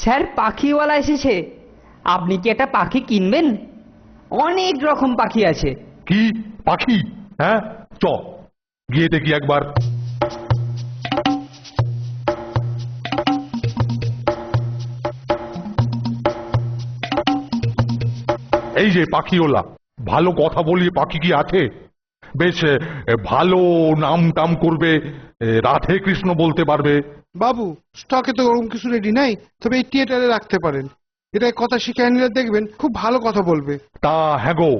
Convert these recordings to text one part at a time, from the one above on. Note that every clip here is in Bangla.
স্যার পাখিওয়ালা এসেছে। আপনি কি একটা পাখি কিনবেন? অনেক রকম পাখি আছে। কি পাখি? হ্যাঁ, চ গিয়ে দেখি একবার। এই যে পাখিওলা, ভালো কথা বলিয়ে পাখি কি আছে? বেশ ভালো নাম টাম করবে, রাধে কৃষ্ণ বলতে পারবে। বাবু, স্টকে তো ওরকম কিছু রেডি নাই, তবে এই থিয়েটারে রাখতে পারেন। এটাই কথা শিখে নিলে দেখবেন খুব ভালো কথা বলবে। তা হ্যাঁ গো,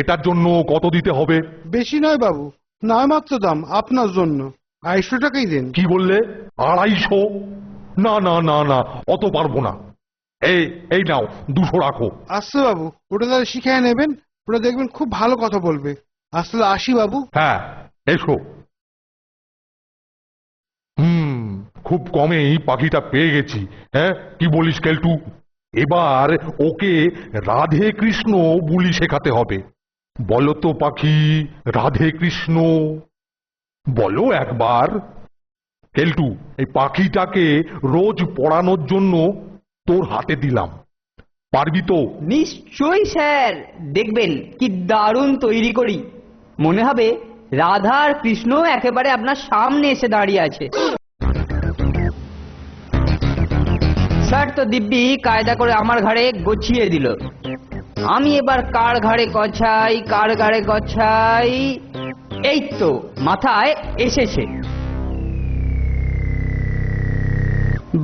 এটার জন্য কত দিতে হবে? বেশি নয় বাবু, নয় মাত্র দাম আপনার জন্য। 250 টাকাই দেন। কি বললে? 250? না না না না, অত পারবো না। এই নাও 200 রাখো। আচ্ছা বাবু, ওটা তাহলে শিখে নেবেন, ওটা দেখবেন খুব ভালো কথা বলবে। আসলে আসি বাবু। হ্যাঁ, এসো। খুব কমেই পাখিটা পেয়ে গেছি। হ্যাঁ, কি বলিস কেলটু? এবার ওকে রাধে কৃষ্ণ বুলি শেখাতে হবে। বলো তো পাখি, রাধে কৃষ্ণ বলো একবার। কেলটু, এই পাখিটাকে রোজ পড়ানোর জন্য তোর হাতে দিলাম, পারবি তো? নিশ্চয়ই স্যার, দেখবেন কি দারুণ তৈরি করি। মনে হবে রাধা আর কৃষ্ণ একেবারে আপনার সামনে এসে দাঁড়িয়ে আছে। স্যার তো দিব্যি কায়দা করে আমার ঘাড়ে গছিয়ে দিল। আমি এবার কার ঘাড়ে গছাই, কার ঘাড়ে গছাই। এই তো মাথায় এসেছে।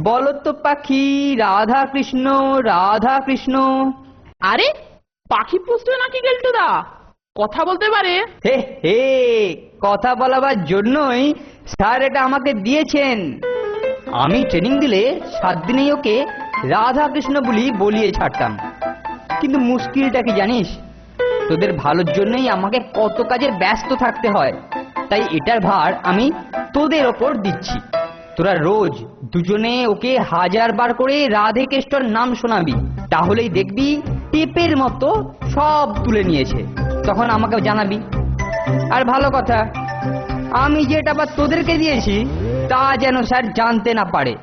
বলো তো পাখি, রাধা কৃষ্ণ, রাধা কৃষ্ণ। আরে পাখি পুষতে নাকি গেলটুদা? কথা বলতে পারে? হে হে, কথা বলাবার জন্যই স্যার এটা আমাকে দিয়েছেন। আমি ট্রেনিং দিলে 7 দিনেই ওকে রাধা কৃষ্ণ বলিয়ে ছাড়তাম। কিন্তু মুশকিলটা কি জানিস? তোদের ভালোর জন্যই আমাকে কত কাজে ব্যস্ত থাকতে হয়। তাই এটার ভার আমি তোদের ওপর দিচ্ছি। তোরা রোজ দুজনে ওকে 1000 বার করে রাধে কৃষ্ণর নাম শোনাবি, তাহলেই দেখবি টেপের মতো সব তুলে নিয়েছে। তখন আমাকে জানাবি। আর ভালো কথা, আমি যেটা আবার তোদেরকে দিয়েছি তা যেন স্যার জানতে না পারে।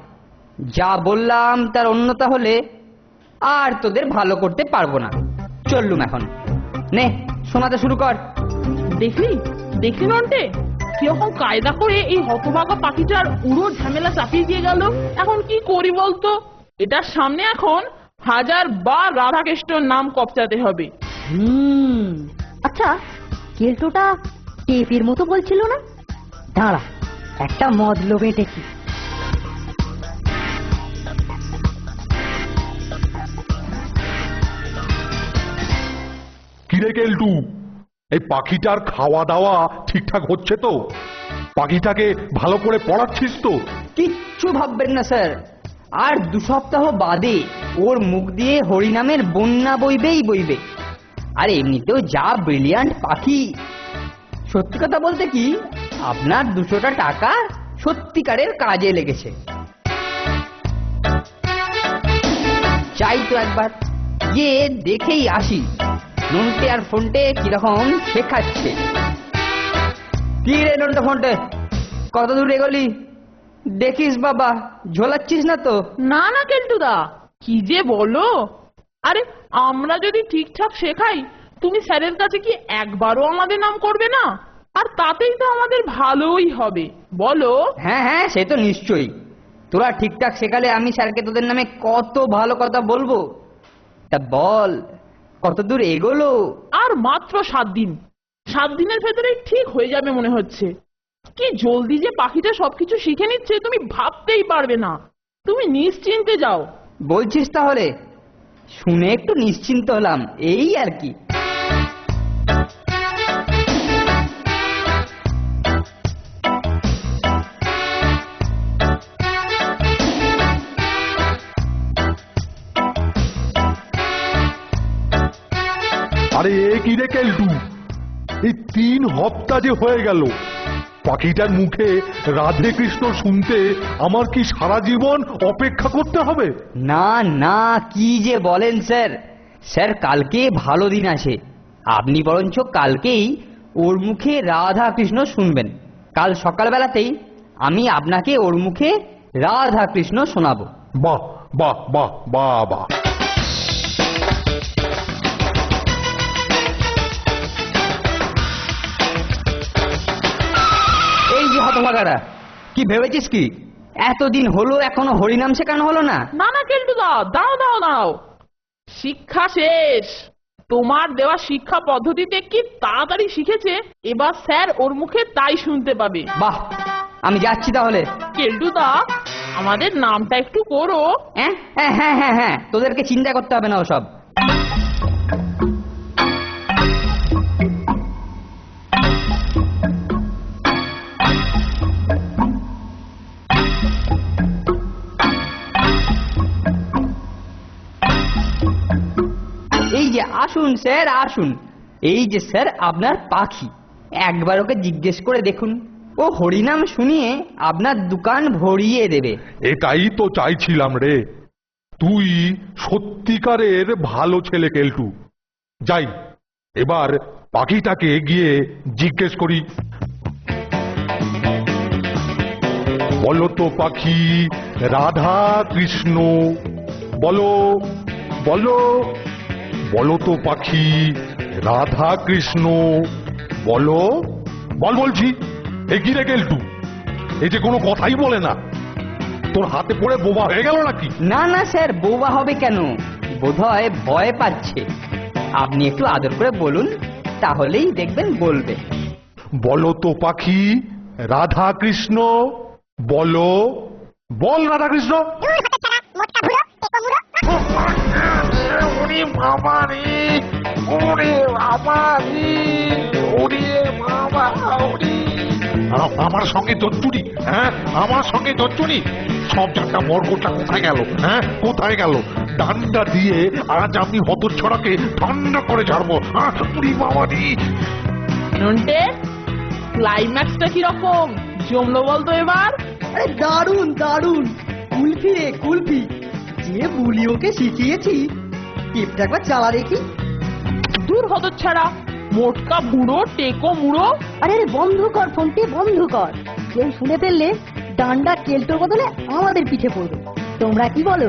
যা বললাম তার অন্যতা হলে আর তোদের ভালো করতে পারবো না। চললুম এখন। নে, শোনাতে শুরু কর। দেখলি নন্টে, কিরকম কায়দা করে এই হতভাগা পাখিটার পুরো ঝামেলা চাপিয়ে দিয়ে গেল। এখন কি করি বলতো? এটার সামনে এখন 1000 বার রাধাকৃষ্ণর নাম কপচাতে হবে। আচ্ছা, কেলটোটা টেপের মতো বলছিল না? দাঁড়া, একটা মতলব এঁটেছি। কিরে কেলটু, এই পাখিটার খাওয়া দাওয়া ঠিকঠাক হচ্ছে তো? পাখিটাকে ভালো করে পড়াচ্ছিস তো? কিচ্ছু ভাববেন না স্যার, আর 2 সপ্তাহ বাদে ওর মুখ দিয়ে হরিনামের বন্যা বইবে। আর এমনিতেও যা ব্রিলিয়ান্ট পাখি। সত্যি কথা বলতে কি, আপনার 200টা টাকা সত্যিকারের কাজে লেগেছে। চাই তো একবার গিয়ে দেখেই আসি নন্টে আর ফোনটে কিরকম শেখাচ্ছে। কি রে নন্টে ফোনটে, কত দূর এগোলি? দেখিস বাবা, ঝোলাচ্ছিস না তো? না না কেলটুদা, কি যে বলো। আরে আমরা যদি ঠিকঠাক শেখাই, তুমি স্যারের কাছে কি একবারও আমাদের নাম করবে না? আর তাতেই তো আমাদের ভালোই হবে, বলো? হ্যাঁ হ্যাঁ, সে তো নিশ্চয়ই। তোরা ঠিকঠাক শেখালে আমি স্যারকে তোদের নামে কত ভালো কথা বলবো। তা বল, কত দূর এগোলো? আর মাত্র 7 দিন। 7 দিনের ভেতরেই ঠিক হয়ে যাবে মনে হচ্ছে। কি জলদি যে পাখিটা সবকিছু শিখে নিচ্ছে তুমি ভাবতেই পারবে না। তুমি নিশ্চিন্তে যাও। বলছিস তাহলে? শুনে একটু নিশ্চিন্ত হলাম, এই আর কি। আরে এ কি রে কেলটু, এই 3 হপ্তাহ যে হয়ে গেল, পাখিটার মুখে রাধে কৃষ্ণ শুনতে আমার কি সারা জীবন অপেক্ষা করতে হবে? না না, কি যে বলেন স্যার। স্যার কালকে ভালো দিন আছে, আপনি বরঞ্চ কালকেই ওর মুখে রাধা কৃষ্ণ শুনবেন। কাল সকালবেলাতেই আমি আপনাকে ওর মুখে রাধা কৃষ্ণ শোনাবো। বাহ বাহ বাহ বাহ বাহ। এই যে হতভাগারা, কি ভেবেছিস কি এতদিন হলো এখনো হরিনাম শেখানো হলো না? না না কেলটুদা, দাও দাও দাও, শিক্ষা শেষ। তোমার দেওয়া শিক্ষা পদ্ধতিতে কি তাড়াতাড়ি শিখেছে, এবার স্যার ওর মুখে তাই শুনতে পাবে। বাহ, আমি যাচ্ছি তাহলে। কেলটুদা, আমাদের নামটা একটু করো। হ্যাঁ হ্যাঁ হ্যাঁ হ্যাঁ হ্যাঁ, তোদেরকে চিন্তা করতে হবে না ওসব। এই যে আসুন স্যার আসুন, এই যে স্যার আপনার পাখি, একবার ওকে জিজ্ঞেস করে দেখুন, ও হরিনাম শুনিয়ে আপনার দোকান ভরিয়ে দেবে। এটাই তো চাইছিলাম রে, তুই সত্যিকারের ভালো ছেলে কেলটু। যাই, এবার পাখিটাকে গিয়ে জিজ্ঞেস করি। বলো তো পাখি, রাধা কৃষ্ণ বলো, বলো, বলো তো পাখি, রাধা কৃষ্ণ বলো, বল বলছি। এগিয়ে রে কেলটু, এই যে কোনো কথাই বলে না, তোর হাতে পড়ে বোবা হয়ে গেল নাকি? না না স্যার, বোবা হবে কেন, বোধহয় ভয় পাচ্ছে। আপনি একটু আদর করে বলুন, তাহলেই দেখবেন বলবে। বলো তো পাখি, রাধা কৃষ্ণ বলো, বল রাধা কৃষ্ণ। ওরে বাবা রে, ওরে বাবা রে, ওরে বাবা, ওরে আমার সঙ্গে দজ্জুনি, হ্যাঁ আমার সঙ্গে দজ্জুনি। সব জানটা মর্গটা কোথায় গেল, হ্যাঁ কোথায় গেল? ডান্ডা দিয়ে আজ আমি হতচ্ছড়াকে ঠান্ডা করে ছাড়বো। ওরে বাবা রে। নন্টে, ক্লাইম্যাক্সটা কিরকম জমলো বলতো এবার? আরে দারুন দারুন, কুলফি রে কুলফি, যে বুলি ওকে শিখিয়েছি, টিপটা একবার চালা দেখি। দূর হতচ্ছাড়া, মোটকা বুড়ো টেকো মুড়ো। আরে আরে বন্ধ কর ফোনটি, বন্ধ কর। কেউ শুনে ফেললে ডান্ডা কেল্টোর বদলে আমাদের পিঠে পড়বে। তোমরা কি বলো?